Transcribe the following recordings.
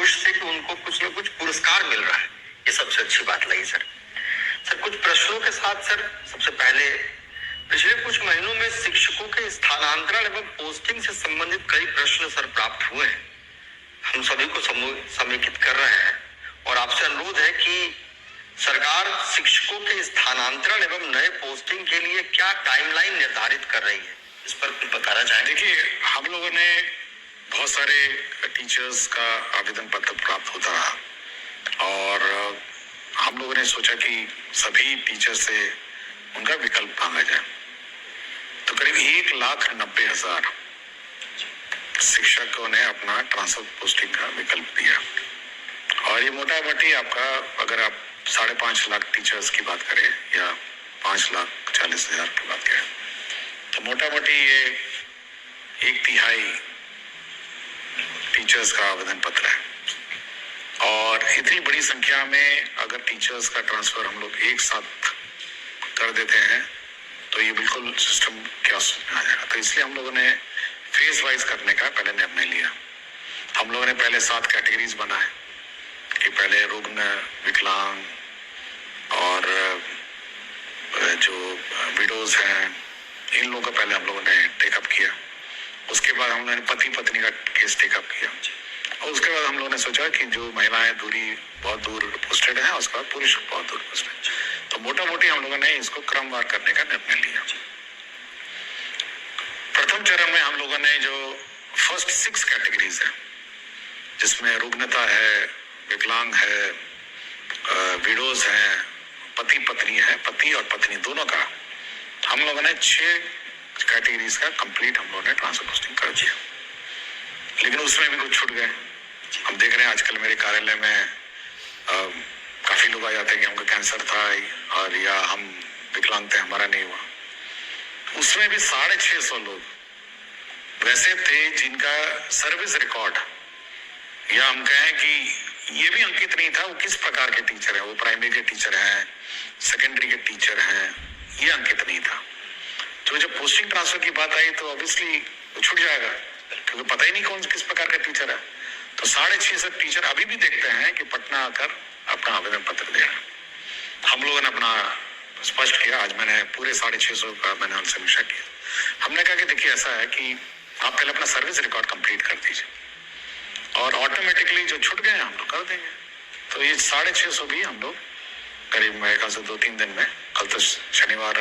खुश थे कि उनको कुछ न कुछ पुरस्कार मिल रहा है। ये सबसे अच्छी बात लगी सर। सर कुछ प्रश्नों के साथ सर, सबसे पहले पिछले कुछ महीनों में शिक्षकों के स्थानांतरण एवं पोस्टिंग से संबंधित कई प्रश्न सर प्राप्त हुए हैं। हम सभी को समेकित कर रहे हैं और आपसे अनुरोध है कि सरकार शिक्षकों के स्थानांतरण एवं नए पोस्टिंग के लिए क्या टाइमलाइन निर्धारित कर रही है, इस पर कुछ बताना चाहेंगे। देखिए, हम लोगों ने बहुत सारे टीचर्स का आवेदन पत्र प्राप्त होता रहा और हम लोगों ने सोचा कि सभी टीचर से उनका विकल्प मांगा जाए। तो करीब 1,90,000 शिक्षकों ने अपना ट्रांसफर पोस्टिंग का विकल्प दिया और ये मोटा मोटी आपका, अगर आप 5.5 लाख टीचर्स की बात करें या 5,40,000 की बात करें, तो मोटा मोटी ये 1/3 टीचर्स का आवेदन पत्र है। और इतनी बड़ी संख्या में अगर टीचर्स का ट्रांसफर हम लोग एक साथ कर देते हैं तो ये बिल्कुल सिस्टम कैओस में आ जाएगा। तो इसलिए हम लोगों ने फेज वाइज करने का पहले निर्णय लिया। हम लोगों ने पहले 7 कैटेगरीज बनाए कि पहले रुग्ण, विकलांग और जो विडोज हैं, इन लोगों का पहले हम लोगों ने टेकअप किया। उसके बाद हम लोगों ने पति पत्नी का केस टेकअप किया और उसके बाद हम लोगों ने सोचा कि जो महिलाएं बहुत दूर पोस्टेड हैं, उसके बाद पुरुष बहुत दूर पोस्टेड। तो मोटा मोटी हम लोगों ने इसको क्रमवार करने का निर्णय लिया। प्रथम चरण में हम लोगों ने जो फर्स्ट 6 कैटेगरीज है, जिसमें रुग्णता है, विकलांग है, विडोज है, पति पत्नी है, पति और पत्नी दोनों का, हम लोगों ने 6 कैटेगरीज का कंप्लीट हम लोगों ने ट्रांसफर पोस्टिंग कर दिया। लेकिन उसमें भी कुछ छूट गए। हम देख रहे हैं आजकल मेरे कार्यालय में काफी लोग आ जाते हैं कि हमको कैंसर था और या हम विकलांग थे, हमारा नहीं हुआ। उसमें भी 650 लोग वैसे थे जिनका सर्विस रिकॉर्ड, या हम कहें कि ये भी अंकित नहीं था वो किस प्रकार के टीचर है, वो प्राइमरी के टीचर हैं, सेकेंडरी के टीचर हैं, ये अंकित नहीं था। तो जब पोस्टिंग ट्रांसफर की बात आई तो ऑब्वियसली वो छूट जाएगा, क्योंकि पता ही नहीं कौन किस प्रकार का टीचर है। तो 650 टीचर अभी भी देखते हैं कि पटना आकर अपना आवेदन पत्र दे रहे हैं। हम लोगों ने अपना स्पष्ट किया। आज मैंने पूरे 650 का मैंने उनसे समीक्षा किया। हमने कहा कि देखिए, ऐसा है कि आप पहले अपना सर्विस रिकॉर्ड कंप्लीट कर दीजिए और ऑटोमेटिकली जो छूट गए हम लोग कर देंगे। तो ये 650 भी हम लोग करीब मेरे ख्याल से 2-3 दिन में, कल तो शनिवार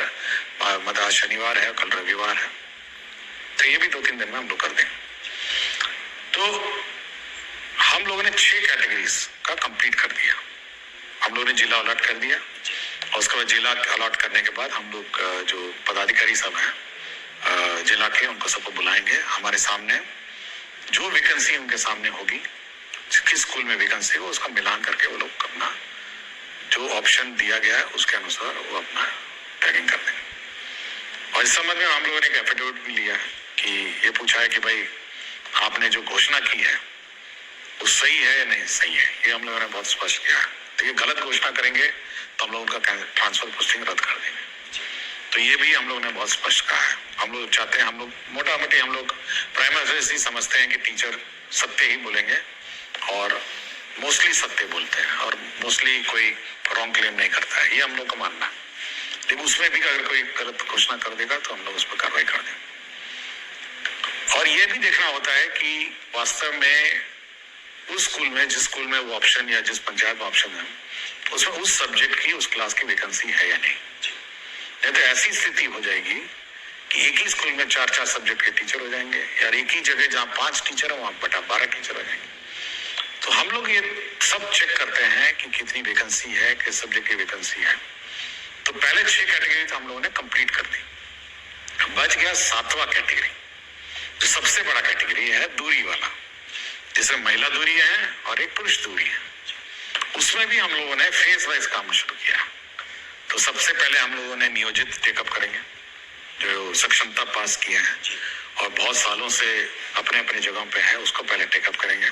मतलब आज शनिवार है, कल रविवार है, तो ये भी 2-3 दिन में हम लोग कर देंगे। तो हम लोगों ने 6 कैटेगरीज का कंप्लीट कर दिया। हम लोगों ने जिला अलॉट कर दिया और उसके बाद जिला अलॉट करने के बाद हम लोग जो पदाधिकारी सब हैं जिला के, उनको सबको बुलाएंगे। हमारे सामने जो वैकेंसी उनके सामने होगी, किस स्कूल में वैकेंसी हो, उसका मिलान करके वो लोग अपना जो ऑप्शन दिया गया है उसके अनुसार वो अपना टैगिंग कर देंगे। और इस संबंध में हम लोगों ने एक एफिडेविट भी लिया कि ये पूछा है कि भाई आपने जो घोषणा की है वो सही है या नहीं सही है, ये हम लोगों ने बहुत स्पष्ट किया है। तो ये गलत घोषणा करेंगे तो हम लोग उनका ट्रांसफर पोस्टिंग रद्द कर देंगे। तो ये भी हम लोगों ने बहुत स्पष्ट कहा है। हम लोग चाहते हैं, हम लोग मोटा मोटी हम लोग प्राइमरी से समझते हैं कि टीचर सत्य ही बोलेंगे और मोस्टली सत्य बोलते हैं और मोस्टली कोई रॉन्ग क्लेम नहीं करता है, ये हम लोग का मानना है। लेकिन उसमें भी अगर कोई गलत घोषणा कर देगा तो हम लोग उस पर कार्रवाई कर देंगे। और ये भी देखना होता है कि वास्तव में उस स्कूल में, जिस स्कूल में वो ऑप्शन या जिस पंचायत में ऑप्शन है, उसमें उस सब्जेक्ट की, उस क्लास की वैकेंसी है या नहीं। नहीं तो ऐसी स्थिति हो जाएगी कि एक ही स्कूल में 4-4 सब्जेक्ट के टीचर हो जाएंगे, या एक ही जगह जहाँ 5 टीचर है वहां 12 टीचर हो जाएंगे। तो हम लोग ये सब चेक करते हैं कि कितनी वैकेंसी है, किस सब्जेक्ट की वैकेंसी है। तो पहले 6 कैटेगरी तो हम लोगों ने कंप्लीट कर दी। बच गया 7वां कैटेगरी, जो सबसे बड़ा कैटेगरी है, दूरी वाला, जिसमें महिला दूरी है और एक पुरुष दूरी है। उसमें भी हम लोगों ने फेज वाइज काम शुरू किया। तो सबसे पहले हम लोगों ने नियोजित टेकअप करेंगे, जो सक्षमता पास किया है और बहुत सालों से अपने अपने जगहों पे है, उसको पहले टेकअप करेंगे।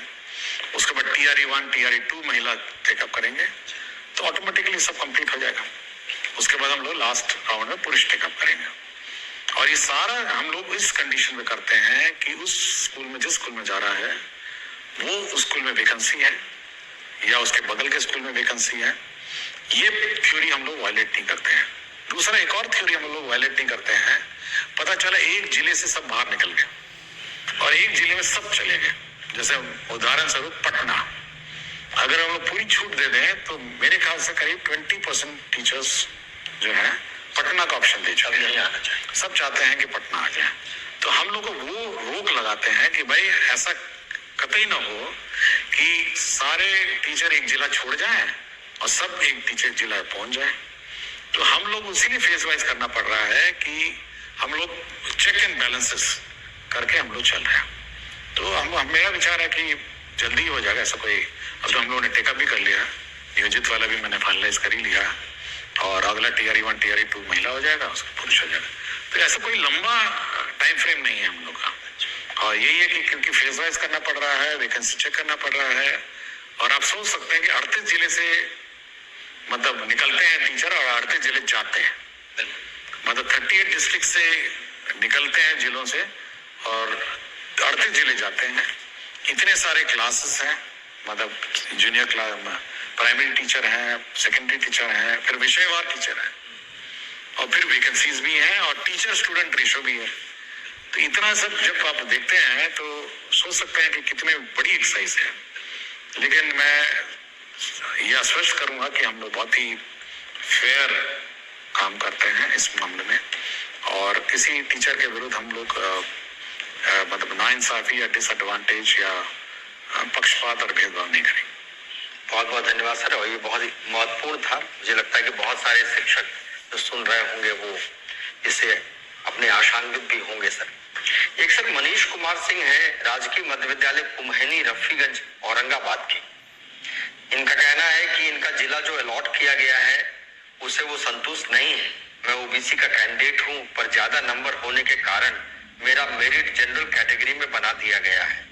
उसके बाद TRE1, TRE2 महिला टेकअप करेंगे, तो ऑटोमेटिकली सब कंप्लीट हो जाएगा। उसके बाद हम लोग लास्ट राउंड में पुरुष टेकअप करेंगे। और ये सारा हम लोग इस कंडीशन में करते हैं कि उस स्कूल में, जिस स्कूल में जा रहा है, वो स्कूल में वैकेंसी है या उसके बगल के स्कूल में वैकेंसी है, ये थ्योरी हम लोग वायलेट नहीं करते हैं। दूसरा एक और थ्योरी हम लोग वायलेट नहीं करते हैं, पता चला एक जिले से सब बाहर निकल गए और एक जिले में सब चले गए। जैसे उदाहरण स्वरूप पटना, अगर हम लोग पूरी छूट दे दें तो मेरे ख्याल से करीब 20% टीचर्स जो है पटना का ऑप्शन दे चुके हैं। सब चाहते हैं कि पटना आ जाए। तो हम लोग वो रोक लगाते हैं कि भाई ऐसा कतई ना हो कि सारे टीचर एक जिला छोड़ जाएं और सब एक टीचर जिला पहुंच जाए। तो हम लोग उसी फेस वाइज करना पड़ रहा है कि हम लोग चेक एंड बैलेंसेस करके हम लोग चल रहे हैं। तो मेरा विचार है कि जल्दी हो जाएगा ऐसा कोई। अब तो हम लोगों ने टेकअप भी कर लिया, नियोजित वाला भी मैंने फाइनलाइज कर ही लिया और अगला टीआरई 1 टीआरई 2 महिला हो जाएगा, उसका पुरुष हो जाएगा। तो ऐसा कोई लंबा टाइम फ्रेम नहीं है हम लोग का। और यही है कि क्योंकि फेज वाइज करना पड़ रहा है, वैकेंसी चेक करना पड़ रहा है। और आप सोच सकते हैं कि 38 जिले से मतलब निकलते हैं टीचर और 38 जिले जाते हैं, मतलब 38 डिस्ट्रिक्ट से निकलते हैं जिलों से और 38 जिले जाते हैं। इतने सारे क्लासेस हैं, मतलब जूनियर क्लास, प्राइमरी टीचर हैं, सेकेंडरी टीचर हैं, फिर विषयवार टीचर हैं और फिर वैकेंसीज भी हैं और टीचर स्टूडेंट रेशो भी है। तो इतना सब जब आप देखते हैं तो सोच सकते हैं कि कितने बड़ी एक्सरसाइज है। लेकिन मैं यह आश्वस्त करूंगा कि हम लोग बहुत ही फेयर काम करते हैं इस मामले में और किसी टीचर के विरुद्ध हम लोग मतलब नाइंसाफी या डिसएडवांटेज या पक्षपात और भेदभाव नहीं करेंगे। बहुत बहुत धन्यवाद सर। और ये बहुत ही महत्वपूर्ण था। मुझे लगता है कि बहुत सारे शिक्षक जो सुन रहे होंगे वो इससे अपने आशान्वित भी होंगे सर। एक सर मनीष कुमार सिंह है, राजकीय मध्य विद्यालय कुम्हैनी रफीगंज औरंगाबाद के। इनका कहना है कि इनका जिला जो अलॉट किया गया है उसे वो संतुष्ट नहीं है। मैं ओबीसी का कैंडिडेट हूं पर ज्यादा नंबर होने के कारण मेरा मेरिट जनरल कैटेगरी में बना दिया गया है।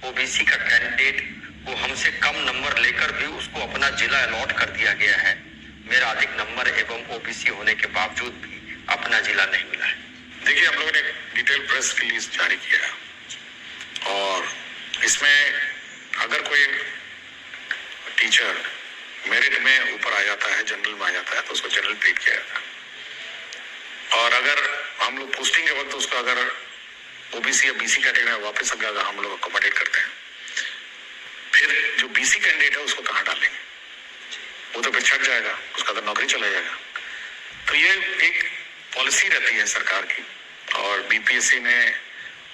ओबीसी का कैंडिडेट को हमसे कम नंबर लेकर भी उसको अपना जिला अलॉट कर दिया गया है। मेरा अधिक नंबर एवं ओबीसी होने के बावजूद भी अपना जिला नहीं मिला है। देखिए, हम लोगों ने डिटेल प्रेस रिलीज जारी किया और इसमें अगर कोई टीचर मेरिट में ऊपर आ जाता है, जनरल में आ जाता है तो उसको जनरल ट्रीट किया जाता है। और अगर हम लोग पोस्टिंग के वक्त उसको अगर ओबीसी या बीसी कैटेगरी में वापस अगर हम लोग अकोमोडेट करते हैं, फिर जो बीसी कैंडिडेट है उसको कहाँ डालेंगे? वो तो फिर छट जाएगा, उसका तो नौकरी चला जाएगा। तो ये एक पॉलिसी रहती है सरकार की और बीपीएससी ने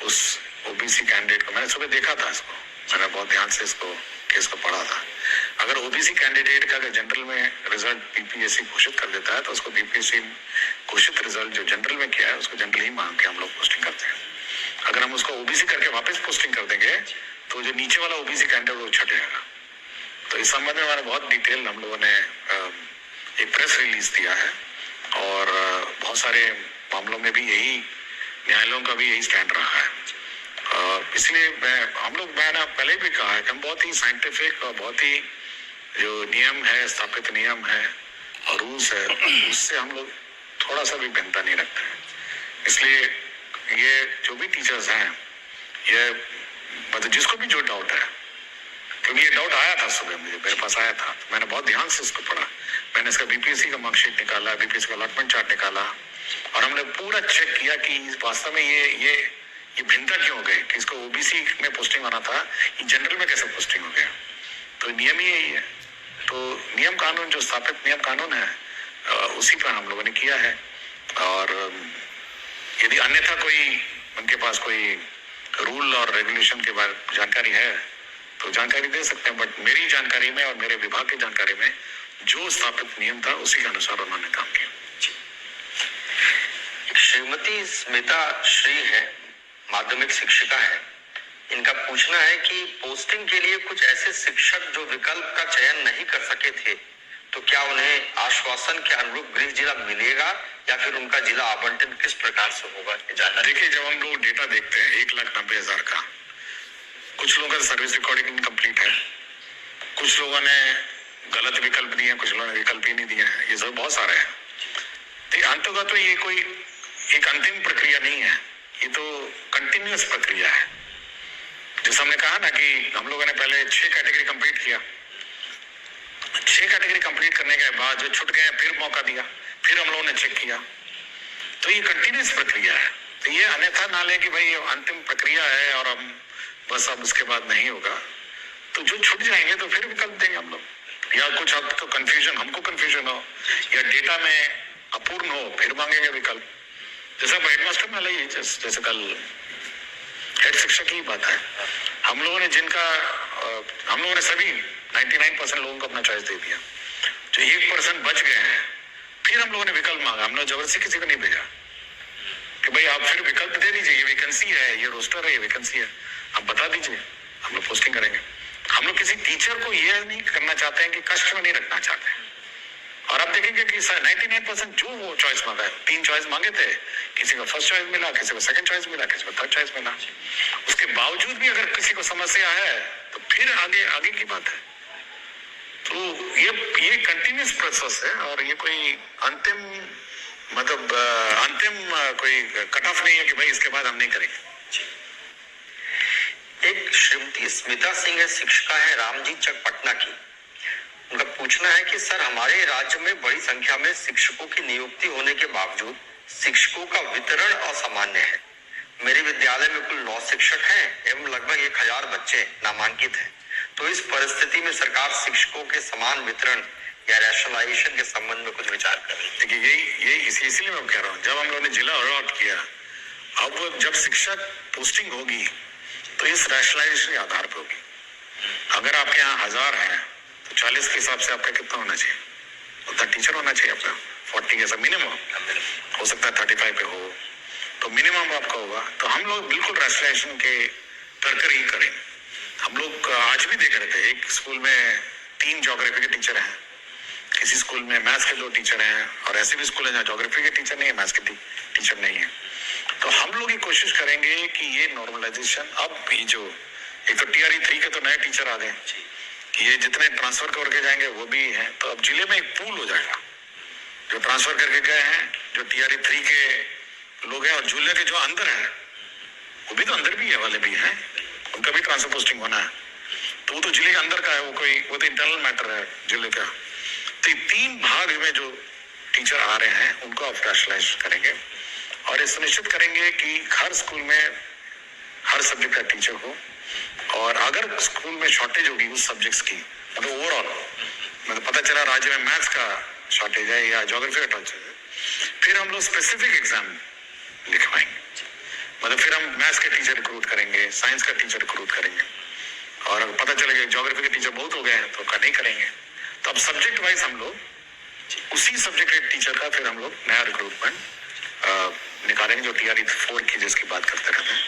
उस ओबीसी कैंडिडेट को, मैंने सुबह देखा था इसको, मैंने बहुत ध्यान से इसको केस को पढ़ा था। अगर ओबीसी कैंडिडेट का अगर जनरल में रिजल्ट बीपीएससी घोषित कर देता है तो उसको बीपीएससी घोषित रिजल्ट जो जनरल में किया है उसको जनरल ही मान के हम लोग पोस्टिंग करते हैं। अगर हम उसको ओबीसी करके वापस पोस्टिंग कर देंगे तो जो नीचे वाला ओबीसी कैंडिडेट वो छट जाएगा। तो इस संबंध में हमारे बहुत डिटेल हम लोगों ने एक प्रेस रिलीज दिया है और बहुत सारे मामलों में भी यही, न्यायालयों का भी यही स्टैंड रहा है। इसलिए मैंने पहले भी कहा है कि हम बहुत ही साइंटिफिक और बहुत ही जो नियम है, स्थापित नियम है और रूल्स है, उससे हम लोग थोड़ा सा भी भिन्नता नहीं रखते हैं। इसलिए ये जो भी टीचर्स हैं, ये मतलब जिसको भी जो डाउट है, क्योंकि ये डाउट आया था सुबह मेरे पास आया था, तो मैंने बहुत ध्यान से इसको पढ़ा। मैंने इसका बीपीएससी का मार्कशीट निकाला, बीपीएससी का अलॉटमेंट चार्ट निकाला और हमने पूरा चेक किया कि वास्तव में ये भिन्नता क्यों हो गई कि इसको ओबीसी में पोस्टिंग होना था, ये जनरल में कैसे पोस्टिंग हो गया। तो नियम ही यही है। तो नियम कानून जो स्थापित नियम कानून है उसी पर हम लोगों ने किया है। और यदि अन्यथा कोई उनके पास कोई रूल और रेगुलेशन के बारे में जानकारी है तो जानकारी दे सकते हैं, बट मेरी जानकारी में और मेरे विभाग की जानकारी में जो स्थापित नियम था उसी के अनुसार उन्होंने काम किया। श्रीमती स्मिता श्री है, माध्यमिक शिक्षिका है। इनका पूछना है कि पोस्टिंग के लिए कुछ ऐसे शिक्षक जो विकल्प का चयन नहीं कर सके थे, तो क्या उन्हें आश्वासन के अनुरूप गृह जिला मिलेगा या फिर उनका जिला आवंटन किस प्रकार से होगा? देखिए, जब हम लोग डेटा देखते हैं 1,90,000 का, कुछ लोगों का सर्विस रिकॉर्डिंग इनकम्प्लीट है, कुछ लोगों ने गलत विकल्प दिए, कुछ लोगों ने विकल्प ही नहीं दिए हैं, ये सब बहुत सारे हैं। तो अंततः तो ये कोई एक अंतिम प्रक्रिया नहीं है, ये तो कंटिन्यूअस प्रक्रिया है। जैसे हमने कहा ना कि हम लोगों ने पहले 6 कैटेगरी कंप्लीट किया, 6 कैटेगरी कंप्लीट करने के बाद जो छूट गए फिर मौका दिया, फिर हम लोगों ने चेक किया। तो ये कंटिन्यूस प्रक्रिया है। तो ये अन्यथा ना ले कि भाई अंतिम प्रक्रिया है और हम बस अब उसके बाद नहीं होगा। तो जो छूट जाएंगे तो फिर विकल्प देंगे हम लोग, या कुछ अब तो कंफ्यूजन, हमको कंफ्यूजन हो या डेटा में अपूर्ण हो, फिर मांगेंगे विकल्प। जैसे हेडमास्टर में लगी, जैसे कल हेड शिक्षक की बात है, हम लोगों ने सभी 99% लोगों को अपना चॉइस दे दिया। जो 1% बच गए हैं, फिर हम लोगों ने विकल्प मांगा। हमने जबरदस्ती किसी को नहीं भेजा कि भाई आप फिर विकल्प दे दीजिए, ये वैकेंसी है, ये रोस्टर है, ये वैकेंसी है, आप बता दीजिए, हम लोग पोस्टिंग करेंगे। हम लोग किसी टीचर को ये नहीं करना चाहते हैं कि कष्ट में नहीं रखना चाहते हैं। और आप देखेंगे कि 99% जो वो चॉइस मांगा है, 3 चॉइस मांगे थे, किसी को फर्स्ट चॉइस मिला, किसी को सेकंड चॉइस मिला, किसी को थर्ड चॉइस मिला। उसके बावजूद भी अगर किसी को समस्या है तो फिर आगे की बात है। तो ये कंटिन्यूस प्रोसेस है और ये कोई अंतिम कोई कट ऑफ नहीं है कि भाई इसके बाद हम नहीं करेंगे। एक श्रीमती स्मिता सिंह है, शिक्षिका है, रामजी चक पटना की। उनका पूछना है कि सर, हमारे राज्य में बड़ी संख्या में शिक्षकों की नियुक्ति होने के बावजूद शिक्षकों का वितरण असामान्य है। मेरे विद्यालय में कुल 9 शिक्षक हैं एवं लगभग 1000 बच्चे नामांकित हैं। तो इस परिस्थिति में सरकार शिक्षकों के समान वितरण या रैशनलाइजेशन के संबंध में कुछ विचार कर रही है। देखिए, यही इसीलिए मैं कह रहा हूँ, जब हम लोगों ने जिला अलॉट किया, अब जब शिक्षक पोस्टिंग होगी तो इस रैशनलाइजेशन के आधार पर होगी। अगर आपके यहाँ 1000 है तो 40 के हिसाब से आपका कितना होना चाहिए, उतना टीचर होना चाहिए आपका, 40 जैसा मिनिमम, हो सकता है 35 पे हो, तो मिनिमम आपका होगा। तो हम लोग बिल्कुल रैशनलाइजेशन के कर ही करेंगे। हम लोग आज भी देख रहे थे, एक स्कूल में 3 ज्योग्राफी के टीचर हैं, किसी स्कूल में मैथ्स के 2 टीचर हैं, और ऐसे भी स्कूल है जहाँ ज्योग्राफी के टीचर नहीं है, मैथ्स के टीचर नहीं है। तो हम लोग ये कोशिश करेंगे कि ये नॉर्मलाइजेशन, अब ये जो एक तो TRE 3 के तो नए टीचर आ गए, ये जितने ट्रांसफर करके जाएंगे वो भी हैं, तो अब जिले में एक पूल हो जाएगा। जो ट्रांसफर करके गए हैं, जो TRE 3 के लोग हैं, और जिले के जो अंदर हैं, वो भी तो अंदर भी है वाले भी हैं, उनका भी ट्रांसफर पोस्टिंग होना है। तो वो तो जिले के अंदर का है, वो तो इंटरनल मैटर है जिले का। तो 3 भाग में जो टीचर आ रहे हैं उनको आप रैशनलाइज करेंगे और ये सुनिश्चित करेंगे कि हर स्कूल में हर सब्जेक्ट का टीचर हो। और अगर स्कूल में शॉर्टेज होगी उस सब्जेक्ट्स की, मतलब ओवरऑल, मतलब पता चला राज्य में मैथ्स का शॉर्टेज है या ज्योग्राफी का शॉर्टेज है, फिर हम लोग स्पेसिफिक एग्जाम लिखवाएंगे। मतलब फिर हम मैथ्स के टीचर रिक्रूट करेंगे, साइंस का टीचर रिक्रूट करेंगे, और अगर पता चलेगा ज्योग्राफी के टीचर बहुत हो गए हैं तो का नहीं करेंगे। तो अब सब्जेक्ट वाइज हम लोग उसी सब्जेक्ट के टीचर का फिर हम लोग नया रिक्रूटमेंट निकालेंगे, जो TRE 4 की जिसकी बात करते रहते हैं।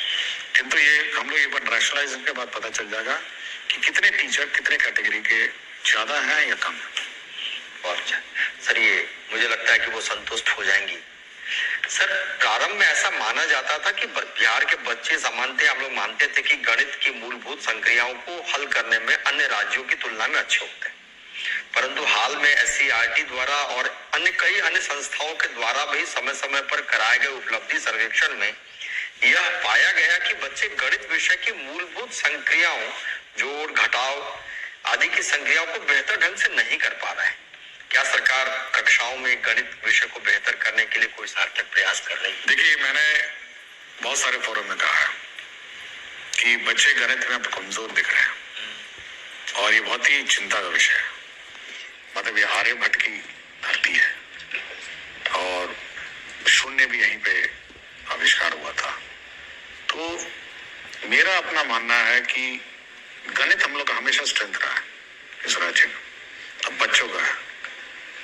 किंतु ये हम लोग एक बार रैशनलाइजेशन के बाद पता चल जाएगा कि कितने टीचर कितने कैटेगरी के ज्यादा हैं या कम है। बहुत अच्छा सर, ये मुझे लगता है कि वो संतुष्ट हो जाएंगी। सर, प्रारंभ में ऐसा माना जाता था कि बिहार के बच्चे सामान्यतः हम लोग मानते थे कि गणित की मूलभूत संक्रियाओं को हल करने में अन्य राज्यों की तुलना में अच्छे होते हैं, परंतु हाल में SCERT द्वारा और कई अन्य संस्थाओं के द्वारा भी समय समय पर कराए गए उपलब्धि सर्वेक्षण में यह पाया गया कि बच्चे गणित विषय की मूलभूत संक्रियाओं, जोड़ घटाव आदि की संक्रियाओं को बेहतर ढंग से नहीं कर पा रहे हैं। क्या सरकार कक्षाओं में गणित विषय को बेहतर करने के लिए कोई सार्थक प्रयास कर रही है? देखिए, मैंने बहुत सारे फोरम में कहा है कि बच्चे गणित में अब कमजोर दिख रहे हैं और ये बहुत ही चिंता का विषय है। मतलब ये आर्यभट्ट की धरती है और शून्य भी यहीं पे आविष्कार हुआ था। तो मेरा अपना मानना है कि गणित हम लोग का हमेशा स्ट्रेंथ रहा है इस राज्य में, अब बच्चों का है,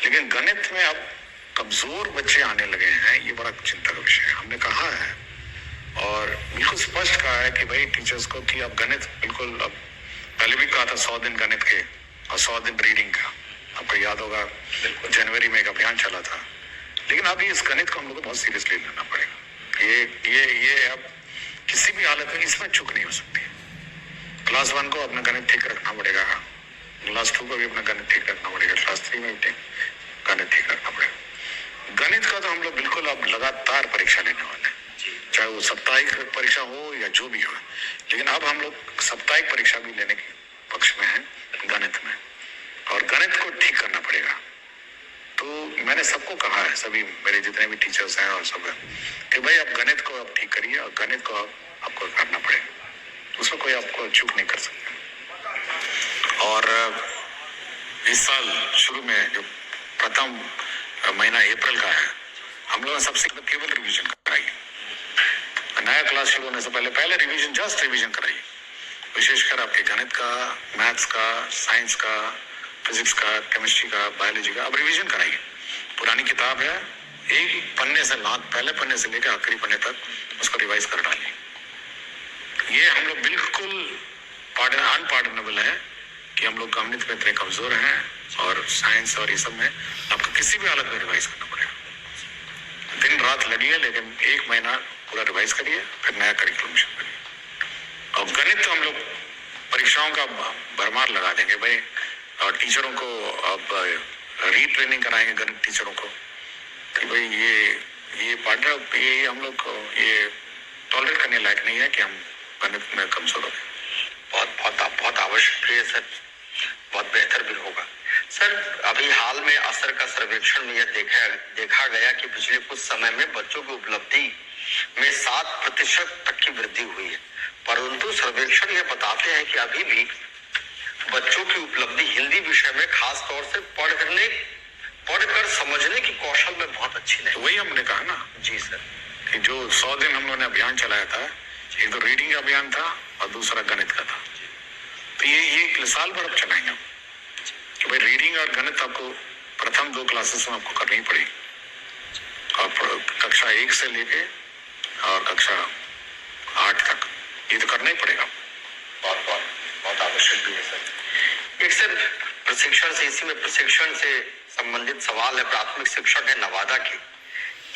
लेकिन गणित में अब कमजोर बच्चे आने लगे हैं, ये बड़ा चिंता का विषय है। हमने कहा है और बिल्कुल स्पष्ट कहा है कि भाई टीचर्स को कि अब गणित बिल्कुल, अब पहले भी कहा था 100 दिन गणित के और 100 दिन रीडिंग का, आपको याद होगा जनवरी में एक अभियान चला था। लेकिन अब इस गणित को हम लोग को बहुत सीरियसली लेना पड़ेगा। ये अब किसी भी हालत में इसमें चूक नहीं हो सकती। क्लास 1 को अपना गणित ठीक रखना पड़ेगा, क्लास 2 को भी अपना गणित ठीक रखना पड़ेगा, क्लास 3 में भी गणित ठीक रखना पड़ेगा। गणित का तो हम लोग बिल्कुल अब लगातार परीक्षा लेने वाले हैं, चाहे वो साप्ताहिक परीक्षा हो या जो भी हो। लेकिन अब हम लोग साप्ताहिक परीक्षा भी लेने के पक्ष में है गणित में, और गणित को ठीक करना पड़ेगा। तो मैंने सबको कहा है, सभी मेरे जितने भी टीचर्स हैं और सब, कि भाई आप गणित को आप ठीक करिए और गणित को आपको करना पड़ेगा, उसमें कोई आपको चूक नहीं कर सकता। और इस साल शुरू में जो प्रथम महीना अप्रैल का है, हम लोगों ने सबसे केवल रिवीजन कराई। नया क्लास शुरू होने से पहले रिवीजन, जस्ट रिवीजन कराई, विशेषकर आपके गणित का, मैथ्स का, साइंस का, फिजिक्स का, केमिस्ट्री का, बायोलॉजी का। अब रिवीजन कराइए। पुरानी किताब है, एक पन्ने से पहले पन्ने से लेकर आखिरी पन्ने तक उसको रिवाइज कर डालिए। ये हम लोग बिल्कुल अनपार्डनेबल है कि हम लोग गणित में इतने कमजोर हैं, और साइंस और ये सब में आपको किसी भी हालत में रिवाइज करना पड़ेगा। दिन रात लगिए, लेकिन एक महीना पूरा रिवाइज करिए, फिर नया करिकुलम शुरू करिए। और गणित तो हम लोग परीक्षाओं का भरमार लगा देंगे भाई, और टीचरों को अब रीट्रेनिंग कराएंगे गणित टीचरों को, कि भाई ये पार्टनर, ये हम लोग को ये टॉलरेट करने लायक नहीं है कि हम गणित में कमजोर हो गए। बहुत आवश्यक भी है सर, बहुत बेहतर भी होगा सर। अभी हाल में असर का सर्वेक्षण में यह देखा गया कि पिछले कुछ समय में बच्चों की उपलब्धि में 7% तक की वृद्धि हुई है, परंतु सर्वेक्षण यह बताते हैं कि अभी भी बच्चों की उपलब्धि हिंदी विषय में खास तौर से पढ़कर समझने की कौशल में बहुत अच्छी नहीं। वही हमने कहा ना जी सर, कि जो 100 दिन हम लोगों ने अभियान चलाया था, एक तो रीडिंग का अभियान था और दूसरा गणित का था। तो ये साल भर अब चलाएंगे हम, कि भाई रीडिंग और गणित आपको प्रथम 2 क्लासेस में आपको करनी पड़ेगी, और कक्षा 1 से लेके और कक्षा 8 तक ये तो करना ही पड़ेगा। बहुत आवश्यक भी है सर। एक सर प्रशिक्षण से, इसी में प्रशिक्षण से संबंधित सवाल है। प्राथमिक शिक्षक है नवादा के,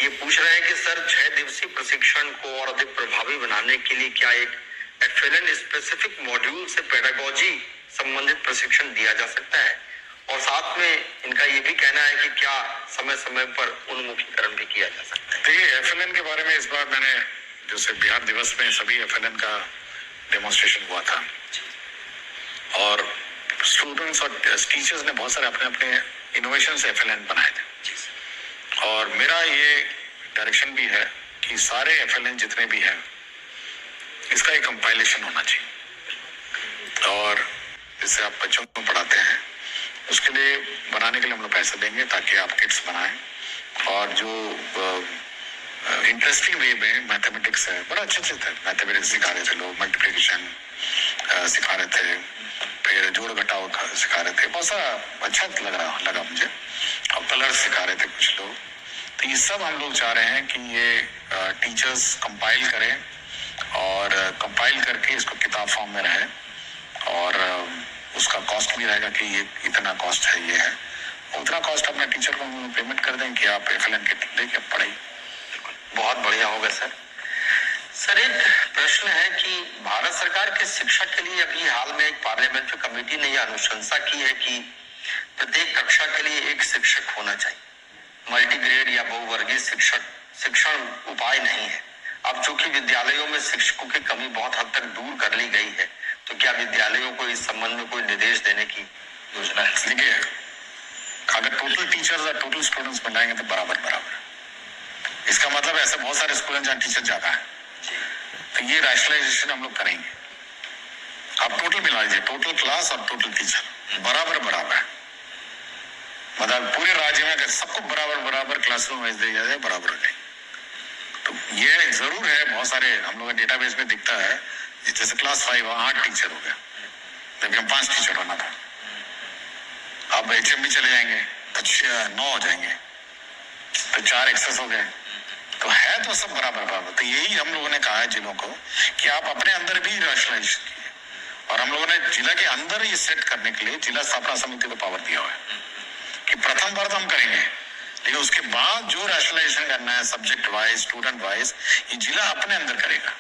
ये पूछ रहे हैं कि सर 6 दिवसीय प्रशिक्षण को और अधिक प्रभावी बनाने के लिए क्या एक FLN स्पेसिफिक मॉड्यूल से पेडागोजी संबंधित प्रशिक्षण दिया जा सकता है, और साथ में इनका ये भी कहना है कि क्या समय समय पर उन्मुखीकरण भी किया जा सकता है। देखिए, FLN के बारे में इस बार मैंने, जैसे बिहार दिवस में सभी FLN का डेमोन्स्ट्रेशन हुआ था, और स्टूडेंट्स और टीचर्स ने बहुत सारे अपने अपने इनोवेशन से FLN बनाए थे। और मेरा ये डायरेक्शन भी है कि सारे FLN जितने भी हैं, इसका एक कंपाइलेशन होना चाहिए, और जिससे आप बच्चों को पढ़ाते हैं उसके लिए बनाने के लिए हम लोग पैसे देंगे, ताकि आप किट्स बनाएं। और जो इंटरेस्टिंग वे में मैथमेटिक्स है, बड़ा अच्छे से थे मैथमेटिक्स सिखा रहे थे लोग, मल्टीप्लिकेशन सिखा रहे थे, फिर जोड़ घटाव सिखा रहे थे, बहुत सारा अच्छा लगा मुझे। और कलर सिखा रहे थे कुछ लोग। तो ये सब हम लोग चाह रहे हैं कि ये टीचर्स कंपाइल करें, और कंपाइल करके इसको किताब फॉर्म में रहे, और उसका कॉस्ट भी रहेगा कि ये इतना कॉस्ट है, ये है उतना कॉस्ट। अपने टीचर को पेमेंट कर दें कि आप FLN किट लेके पढ़ाई। बहुत बढ़िया होगा सर। सर, एक प्रश्न है कि भारत सरकार के शिक्षक के लिए अभी हाल में एक पार्लियामेंट्री कमेटी ने यह अनुशंसा की है कि प्रत्येक कक्षा के लिए एक शिक्षक होना चाहिए। मल्टीग्रेड या बहुवर्गीय शिक्षण उपाय नहीं है। अब चूंकि विद्यालयों में शिक्षकों की कमी बहुत हद तक दूर कर ली गई है, तो क्या विद्यालयों को इस संबंध में कोई निर्देश देने की योजना है? देखिए, अगर टोटल टीचर्स और टोटल स्टूडेंट्स मिलाएंगे तो बराबर। इसका मतलब ऐसे बहुत सारे स्कूल हैं जहाँ टीचर ज्यादा है, तो ये रैशनलाइजेशन हम लोग करेंगे। आप टोटल मिला लीजिए, टोटल क्लास और टोटल टीचर बराबर है। मतलब पूरे राज्य में अगर सबको बराबर क्लासरूम वाइज दिया जाए, बराबर नहीं। तो ये जरूर है, बहुत सारे हम लोग डेटाबेस में दिखता है, जैसे क्लास 5 8 टीचर हो गया, जबकि हम 5 टीचर होना था। अब HM भी चले जाएंगे तो 9 हो जाएंगे, तो 4 एक्सेस हो गए। तो है तो सब बराबर। तो यही हम लोगों ने कहा है जिलों को कि आप अपने अंदर भी रैशनलाइजेशन कीजिए, और हम लोगों ने जिला के अंदर ये सेट करने के लिए जिला स्थापना समिति को पावर दिया हुआ है कि प्रथम बार तो हम करेंगे, लेकिन उसके बाद जो रैशनलाइजेशन करना है सब्जेक्ट वाइज, स्टूडेंट वाइज, ये जिला अपने अंदर करेगा।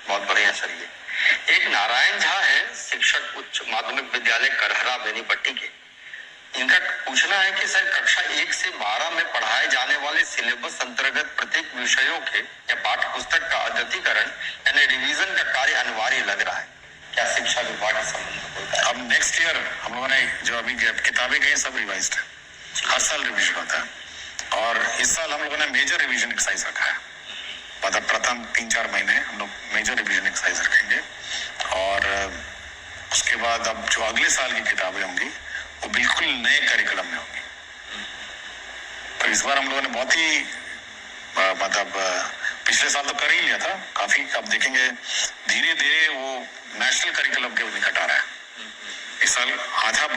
बहुत बढ़िया सर। ये एक नारायण झा है, शिक्षक, उच्च माध्यमिक विद्यालय करहरा बेनीपट्टी के। इनका पूछना है कि सर कक्षा 1 से 12 में पढ़ाए जाने वाले सिलेबस अंतर्गत प्रत्येक विषयों के या पाठ्य पुस्तक का अद्यतीकरण यानी रिवीजन का कार्य अनिवार्य लग रहा है। क्या शिक्षा विभाग इस संबंध में कोई कार्य? अब नेक्स्ट ईयर हम लोगों ने जो अभी किताबें गई सब रिवाइज्ड है, हर साल रिवीजन होता है और इस साल हम लोगों ने मेजर रिवीजन एक्सरसाइज रखा है। मतलब प्रथम 3-4 महीने हम लोग मेजर रिवीजन एक्सरसाइज रखेंगे और उसके बाद अब जो अगले साल की किताबें होंगी वो बिल्कुल नए करिकुलम में होंगी। तो इस बार हम लोगों ने बहुत ही मतलब पिछले साल तो कर ही लिया था काफी, अब देखेंगे धीरे धीरे वो नेशनल करिकुलम के निकट आ रहा है। इस साल आधा